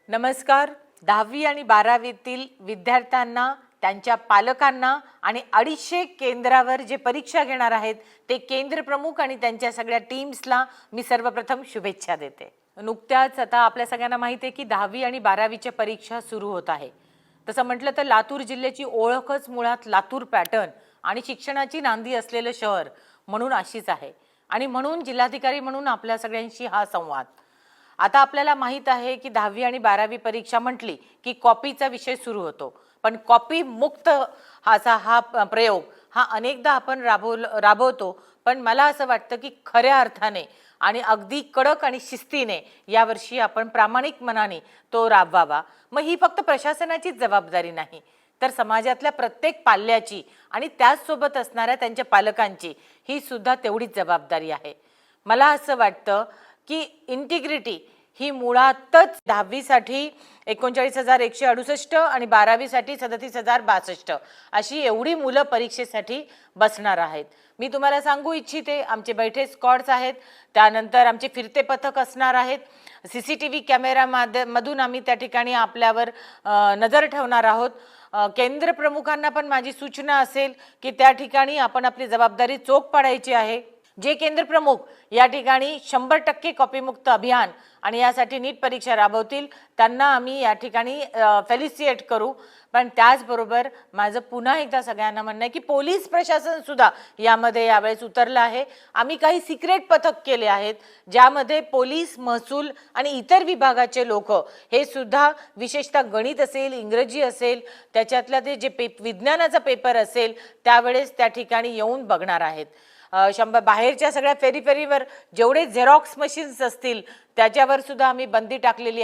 नमस्कार। 10वी आणि 12वीतील विद्यार्थ्यांना, त्यांच्या पालकांना आणि 250 केंद्रावर जे परीक्षा घेणार आहेत ते केंद्र प्रमुख आणि त्यांच्या सगळ्या टीम्सला मी सर्वप्रथम शुभेच्छा देते। नुकत्याच आता आपल्या सगळ्यांना माहिती आहे की 10वी आणि 12वीच्या परीक्षा सुरू होत आहे। तसं म्हटलं तर लातूर जिल्ह्याची ओळखच मुळात लातूर पॅटर्न आणि शिक्षणाची नांदी असलेलं शहर म्हणून अशीच आहे आणि म्हणून जिल्हाधिकारी म्हणून आपल्या सगळ्यांशी हा संवाद। आता आपल्याला माहित आहे की 10वी आणि 12वी परीक्षा म्हटली की कॉपीचा विषय सुरू होतो, पण कॉपी मुक्त हा प्रयोग हा अनेकदा आपण राबवतो, पण मला असं वाटतं की खऱ्या अर्थाने आणि अगदी कडक आणि शिस्तीने यावर्षी आपण प्रामाणिक मनाने तो राबवावा। मग ही फक्त प्रशासनाची जबाबदारी नाही तर समाजातल्या प्रत्येक पाल्याची आणि त्याच सोबत असणाऱ्या त्यांच्या पालकांची ही सुद्धा तेवढीच जबाबदारी आहे। मला असं वाटतं की इंटिग्रिटी ही मुळातच 10वी साठी 39,168 आणि 12वी साठी 37,062 अशी एवढी मुलं परीक्षेसाठी बसणार आहेत। मी तुम्हाला सांगू इच्छिते, आमचे बैठे स्क्वॉड्स आहेत, त्यानंतर आमचे फिरते पथक असणार आहेत, सीसीटीव्ही कॅमेरा मधून आम्ही त्या ठिकाणी आपल्यावर नजर ठेवणार आहोत। केंद्र प्रमुखांना पण माझी सूचना असेल की त्या ठिकाणी आपण आपली जबाबदारी चोख पाडायची आहे। जे केंद्र प्रमुख या ठिकाणी 100% कॉपीमुक्त अभियान आणि यासाठी नीट परीक्षा राबवतील त्यांना आम्ही या ठिकाणी फेलिसिएट करू। पण त्याचबरोबर माझं पुन्हा एकदा सगळ्यांना म्हणणं आहे की पोलीस प्रशासन सुद्धा यामध्ये यावेळेस उतरलं आहे। आम्ही काही सिक्रेट पथक केले आहेत ज्यामध्ये पोलीस, महसूल आणि इतर विभागाचे लोक हे सुद्धा विशेषतः गणित असेल, इंग्रजी असेल, त्याच्यातला ते जे विज्ञानाचा पेपर असेल त्यावेळेस त्या ठिकाणी येऊन बघणार आहेत। बाहेरच्या सगळ्या फेरीवर जेवढे झेरॉक्स मशीन्स असतील त्याच्यावर सुद्धा आम्ही बंदी टाकलेली